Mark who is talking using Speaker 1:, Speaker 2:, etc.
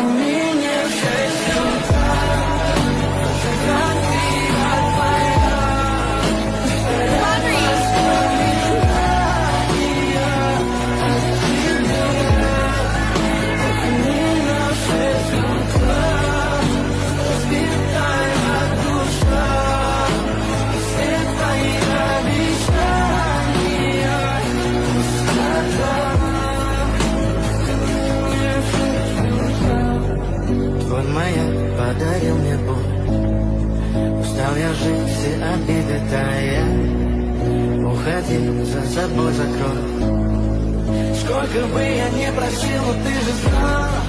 Speaker 1: меня в 6 утра. Фотография твоя, меня в 6 утра. Разбитая душа, все твои обещания. Твой маяк подарил мне боль. Устал я жить, все обиды тая. Уходи, за собой закрой. Сколько бы я не просил, но ты же знала,